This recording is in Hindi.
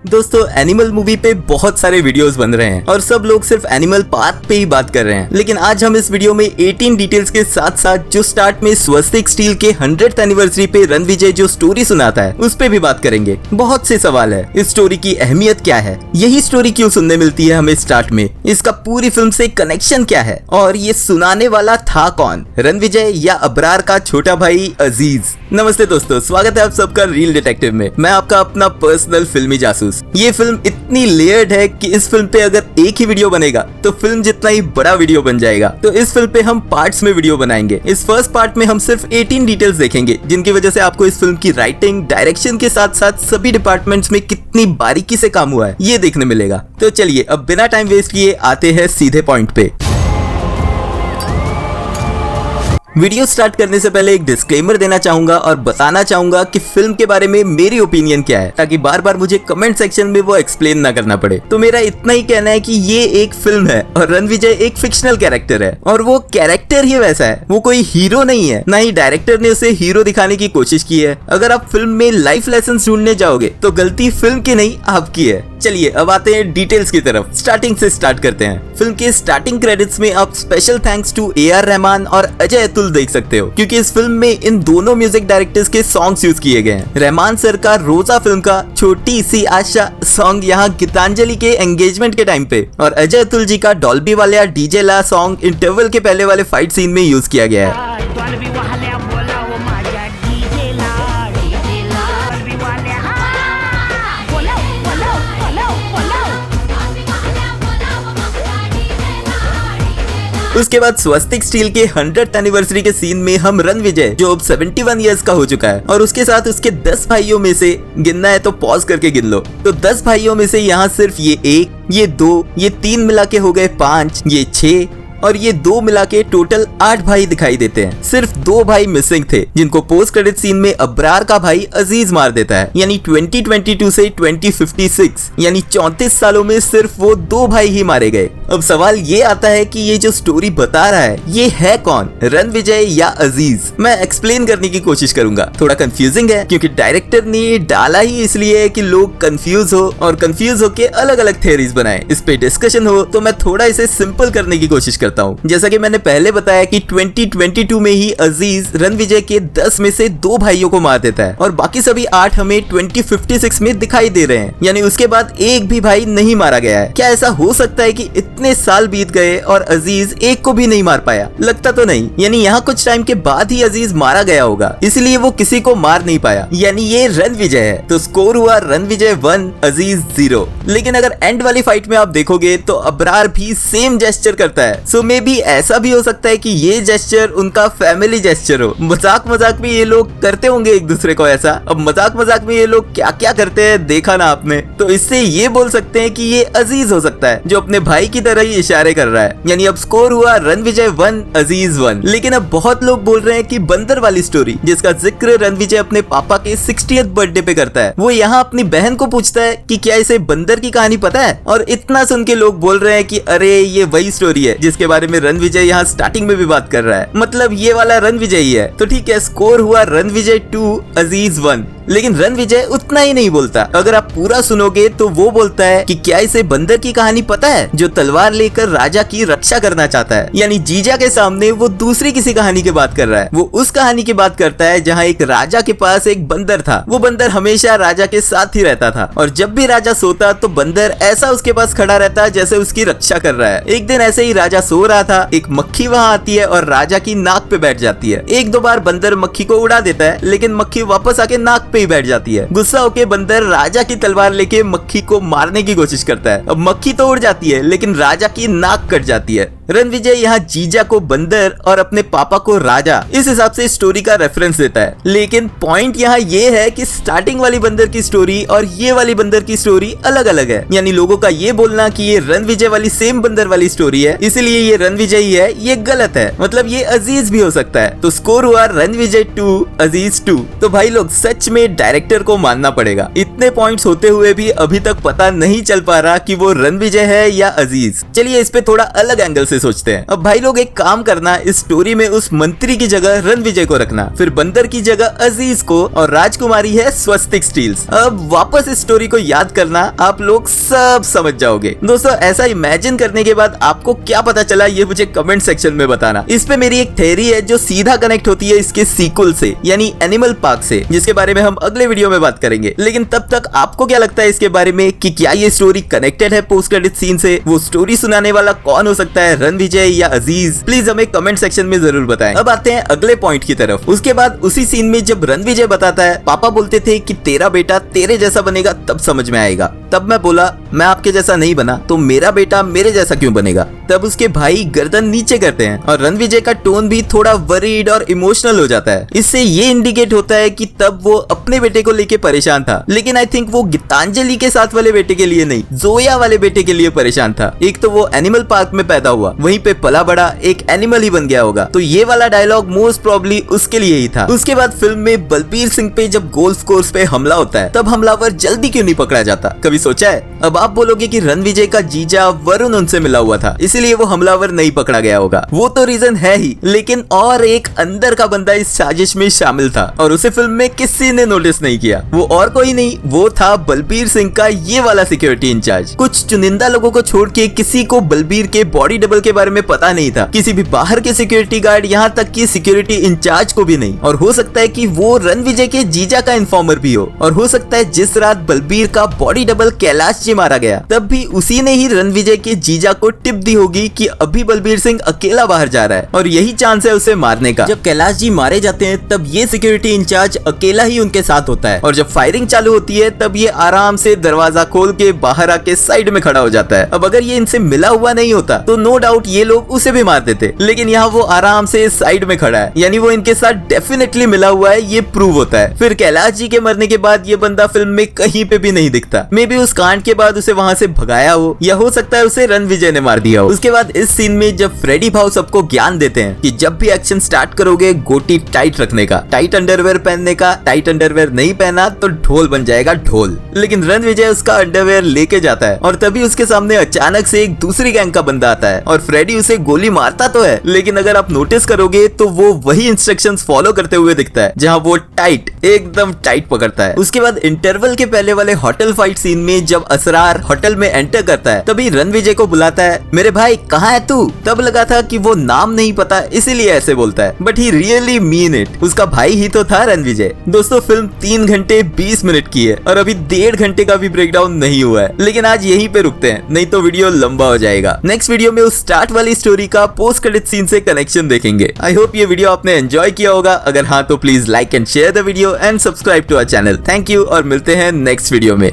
दोस्तों एनिमल मूवी पे बहुत सारे वीडियोस बन रहे हैं और सब लोग सिर्फ एनिमल पार्क पे ही बात कर रहे हैं, लेकिन आज हम इस वीडियो में 18 डिटेल्स के साथ साथ जो स्टार्ट में स्वस्तिक स्टील के 100th एनिवर्सरी पे रणविजय जो स्टोरी सुनाता है उस पे भी बात करेंगे। बहुत से सवाल है, इस स्टोरी की अहमियत क्या है, यही स्टोरी क्यों सुनने मिलती है हमें स्टार्ट में, इसका पूरी फिल्म से कनेक्शन क्या है और ये सुनाने वाला था कौन, रणविजय या अबरार का छोटा भाई अजीज। नमस्ते दोस्तों, स्वागत है आप सबका रील डिटेक्टिव में। मैं आपका अपना पर्सनल फिल्मी जासूस। ये फिल्म इतनी लेयर्ड है कि इस फिल्म पे अगर एक ही वीडियो बनेगा तो फिल्म जितना ही बड़ा वीडियो बन जाएगा। तो इस फिल्म पे हम पार्ट्स में वीडियो बनाएंगे। इस फर्स्ट पार्ट में हम सिर्फ 18 डिटेल्स देखेंगे जिनकी वजह से आपको इस फिल्म की राइटिंग, डायरेक्शन के साथ साथ सभी डिपार्टमेंट्स में कितनी बारीकी से काम हुआ है ये देखने मिलेगा। तो चलिए अब बिना टाइम वेस्ट किए आते हैं सीधे पॉइंट पे। वीडियो स्टार्ट करने से पहले एक डिस्क्लेमर देना चाहूंगा और बताना चाहूंगा कि फिल्म के बारे में मेरी ओपिनियन क्या है, ताकि बार बार मुझे कमेंट सेक्शन में वो एक्सप्लेन ना करना पड़े। तो मेरा इतना ही कहना है कि ये एक फिल्म है और रणविजय एक फिक्शनल कैरेक्टर है और वो कैरेक्टर ही वैसा है, वो कोई हीरो नहीं है, ना ही डायरेक्टर ने उसे हीरो दिखाने की कोशिश की है। अगर आप फिल्म में लाइफ लेसन ढूंढने जाओगे तो गलती फिल्म की नहीं आपकी है। चलिए अब आते हैं डिटेल्स की तरफ। स्टार्टिंग से स्टार्ट करते हैं। फिल्म के स्टार्टिंग क्रेडिट्स में आप special thanks to AR Rahman और अजय अतुल देख सकते हो, क्योंकि इस फिल्म में इन दोनों म्यूजिक डायरेक्टर्स के सॉन्ग्स यूज किए गए हैं। रहमान सर का रोजा फिल्म का छोटी सी आशा सॉन्ग यहाँ गीतांजलि के एंगेजमेंट के टाइम पे, और अजय अतुल जी का डॉल्बी वाला डीजे ला सॉन्ग इंटरवल के पहले वाले फाइट सीन में यूज किया गया है। उसके बाद स्वस्तिक स्टील के 100th एनिवर्सरी के सीन में हम रणविजय जो अब 71 इयर्स का हो चुका है और उसके साथ उसके 10 भाइयों में से गिनना है तो पॉज करके गिन लो। तो 10 भाइयों में से यहाँ सिर्फ ये 1, ये 2, ये 3 मिला के हो गए 5, ये 6 और ये 2 मिला के टोटल 8 भाई दिखाई देते हैं। सिर्फ 2 भाई मिसिंग थे जिनको पोस्ट क्रेडिट सीन में अबरार का भाई अजीज मार देता है। यानी 2022 से 2056 यानी 34 सालों में सिर्फ वो 2 भाई ही मारे गए। अब सवाल ये आता है कि ये जो स्टोरी बता रहा है ये है कौन, रणविजय या अजीज? मैं एक्सप्लेन करने की कोशिश करूंगा। थोड़ा कंफ्यूजिंग है क्योंकि डायरेक्टर ने डाला ही इसलिए है कि लोग कंफ्यूज हो और कंफ्यूज होके अलग अलग थ्योरीज बनाए, इस पे डिस्कशन हो। तो मैं थोड़ा इसे सिंपल करने की कोशिश करता हूँ। जैसा कि मैंने पहले बताया कि 2022 में ही अजीज रणविजय के 10 में से 2 भाइयों को मार देता है और बाकी सभी 8 हमें 2056 में दिखाई दे रहे हैं। यानी उसके बाद एक भी भाई नहीं मारा गया है। क्या ऐसा हो सकता है कि इतने साल बीत गए और अजीज एक को भी नहीं मार पाया? लगता तो नहीं। यानी यहाँ कुछ टाइम के बाद ही अजीज मारा गया होगा, इसलिए वो किसी को मार नहीं पाया। यानी ये रणविजय है। तो स्कोर हुआ रणविजय 1 अजीज 0। लेकिन अगर एंड वाली फाइट में आप देखोगे तो अबरार भी सेम जेस्चर करता है। सो मे भी ऐसा भी हो सकता है कि ये जेस्चर उनका फैमिली जेस्चर हो। मजाक मजाक में ये लोग करते होंगे एक दूसरे को ऐसा। अब मजाक मजाक में ये लोग क्या क्या करते हैं देखा ना आपने, तो इससे ये बोल सकते हैं कि ये अजीज हो सकता है जो अपने भाई की तरह ही इशारे कर रहा है। यानी अब स्कोर हुआ रणविजय 1 अजीज 1। लेकिन अब बहुत लोग बोल रहे हैं कि बंदर वाली स्टोरी जिसका जिक्र रणविजय अपने पापा के 60th बर्थडे पे करता है, वो यहाँ अपनी बहन को पूछता है कि क्या इसे बंदर की कहानी पता है। और इतना सुन के लोग बोल रहे हैं कि अरे ये वही स्टोरी है जिसके बारे में रणविजय यहाँ स्टार्टिंग में भी बात कर रहा है, मतलब ये वाला रणविजय ही है। तो ठीक है, स्कोर हुआ रणविजय 2 अजीज 1। लेकिन रणविजय उतना ही नहीं बोलता। अगर आप पूरा सुनोगे तो वो बोलता है कि क्या इसे बंदर की कहानी पता है जो तलवार लेकर राजा की रक्षा करना चाहता है। यानी जीजा के सामने वो दूसरी किसी कहानी की बात कर रहा है। वो उस कहानी की बात करता है जहाँ एक राजा के पास एक बंदर था। वो बंदर हमेशा राजा के साथ ही रहता था और जब भी राजा सोता तो बंदर ऐसा उसके पास खड़ा रहता जैसे उसकी रक्षा कर रहा है। एक दिन ऐसे ही राजा सो रहा था, एक मक्खी वहाँ आती है और राजा की नाक पे बैठ जाती है। 1-2 बार बंदर मक्खी को उड़ा देता है, लेकिन मक्खी वापस आके नाक पे ही बैठ जाती है। गुस्सा होके बंदर राजा की तलवार लेके मक्खी को मारने की कोशिश करता है। अब मक्खी तो उड़ जाती है लेकिन राजा की नाक कट जाती है। रणविजय यहाँ जीजा को बंदर और अपने पापा को राजा इस हिसाब से स्टोरी का रेफरेंस देता है। लेकिन पॉइंट यहाँ ये है कि स्टार्टिंग वाली बंदर की स्टोरी और ये वाली बंदर की स्टोरी अलग अलग है। यानी लोगों का ये बोलना कि ये रणविजय वाली सेम बंदर वाली स्टोरी है इसलिए ये रणविजय ही है, ये गलत है। मतलब ये अजीज भी हो सकता है। तो स्कोर हुआ रणविजय 2 अजीज 2। तो भाई लोग सच में में डायरेक्टर को मानना पड़ेगा। इतने पॉइंट्स होते हुए भी अभी तक पता नहीं चल पा रहा कि वो रणविजय है या अजीज। चलिए इस पे थोड़ा अलग एंगल से सोचते हैं। अब भाई लोग एक काम करना, इस स्टोरी में उस मंत्री की जगह रणविजय को रखना, फिर बंदर की जगह अजीज को, और राजकुमारी है स्वस्तिक स्टील्स। अब वापस इस स्टोरी को याद करना, आप लोग सब समझ जाओगे। दोस्तों ऐसा इमेजिन करने के बाद आपको क्या पता चला ये मुझे कमेंट सेक्शन में बताना। इस पे मेरी एक थ्योरी है जो सीधा कनेक्ट होती है इसके सीक्वल से, यानी एनिमल पार्क से, जिसके बारे में हम अगले वीडियो में बात करेंगे। लेकिन तब तक आपको क्या लगता है इसके बारे में कि क्या ये स्टोरी कनेक्टेड है पोस्ट क्रेडिट सीन से? वो स्टोरी सुनाने वाला कौन हो सकता है, रणविजय या अजीज? प्लीज हमें कमेंट सेक्शन में जरूर बताएं। अब आते हैं अगले पॉइंट की तरफ। उसके बाद उसी सीन में जब रणविजय बताता है, पापा बोलते थे कि तेरा बेटा तेरे जैसा बनेगा तब समझ में आएगा। तब मैं बोला मैं आपके जैसा नहीं बना तो मेरा बेटा मेरे जैसा क्यों बनेगा? तब उसके भाई गर्दन नीचे करते हैं और रणविजय का टोन भी थोड़ा वरीड और इमोशनल हो जाता है। इससे ये इंडिकेट होता है कि तब वो अपने बेटे को लेके परेशान था, लेकिन आई थिंक वो गीतांजलि के साथ वाले बेटे के लिए नहीं, जोया वाले बेटे के लिए परेशान था। एक तो वो एनिमल पार्क में पैदा हुआ, वहीं पे पला बड़ा, एक एनिमल ही बन गया होगा, तो ये वाला डायलॉग मोस्ट प्रोबेबली उसके लिए ही था। उसके बाद फिल्म में बलबीर सिंह पे जब गोल्फ कोर्स पे हमला होता है, तब हमलावर जल्दी क्यों नहीं पकड़ा जाता? कभी सोचा है? अब आप बोलोगे कि रणविजय का जीजा वरुण उनसे मिला हुआ था, इसीलिए वो हमलावर नहीं पकड़ा गया होगा। वो तो रीजन है ही, लेकिन और एक अंदर का बंदा इस साजिश में शामिल था और उसे फिल्म में किसी ने नोटिस नहीं किया। वो और कोई नहीं, वो था बलबीर सिंह का ये वाला सिक्योरिटी इंचार्ज। कुछ चुनिंदा लोगों को छोड़ के किसी को बलबीर के बॉडी डबल के बारे में पता नहीं था, किसी भी बाहर के सिक्योरिटी गार्ड, यहाँ तक कि सिक्योरिटी इंचार्ज को भी नहीं। और हो सकता है कि वो रणविजय के जीजा का इन्फॉर्मर भी हो, और हो सकता है जिस रात बलबीर का बॉडी डबल कैलाश जी मारा गया, तब भी उसी ने ही रणविजय के जीजा को टिप दी होगी कि अभी बलबीर सिंह अकेला बाहर जा रहा है और यही चांस है उसे मारने का। जब कैलाश जी मारे जाते हैं तब ये सिक्योरिटी इंचार्ज अकेला ही उनके साथ होता है, और जब फायरिंग चालू होती है तब ये आराम से दरवाजा खोल के बाहर आके साइड में खड़ा हो जाता है। अब अगर ये इनसे मिला हुआ नहीं होता तो नो डाउट ये लोग उसे भी मार देते, लेकिन यहाँ वो आराम से साइड में खड़ा है, यानी वो इनके साथ डेफिनेटली मिला हुआ है, ये प्रूव होता है। फिर कैलाश जी के मरने के बाद ये बंदा फिल्म में कहीं पे भी नहीं दिखता। मे बी उस कांड के बाद उसे वहां से भगाया हो, या हो सकता है उसे रणविजय ने मार दिया हो। उसके बाद इस सीन में जब फ्रेडी भाव सबको ज्ञान देते हैं कि जब भी एक्शन स्टार्ट करोगे गोटी टाइट रखने का, टाइट अंडरवेयर पहनने का, टाइट अंडरवेयर नहीं पहना तो ढोल बन जाएगा ढोल। लेकिन रणविजय उसका अंडरवेयर लेके जाता है और तभी उसके सामने अचानक से एक दूसरी गैंग का बंदा आता है और फ्रेडी उसे गोली मारता तो है, लेकिन अगर आप नोटिस करोगे तो वो वही इंस्ट्रक्शंस फॉलो करते हुए दिखता है जहां वो टाइट, एकदम टाइट पकड़ता है। उसके बाद इंटरवल के पहले वाले होटल फाइट सीन में जब असरार होटल में एंटर करता है तभी रणविजय को बुलाता है, मेरे भाई कहाँ है तू? तब लगा था कि वो नाम नहीं पता इसीलिए ऐसे बोलता है, but he really mean it. उसका भाई ही तो था रणविजय। दोस्तों फिल्म 3 घंटे 20 मिनट की है और अभी 1.5 घंटे का भी ब्रेकडाउन नहीं हुआ है, लेकिन आज यहीं पे रुकते हैं, नहीं तो वीडियो लंबा हो जाएगा। नेक्स्ट वीडियो में उस स्टार्ट वाली स्टोरी का पोस्ट क्रेडिट सीन से कनेक्शन देखेंगे। आई होप ये वीडियो आपने एंजॉय किया होगा। अगर हाँ तो please like and share the video and subscribe to our channel. Thank you और मिलते हैं नेक्स्ट वीडियो में।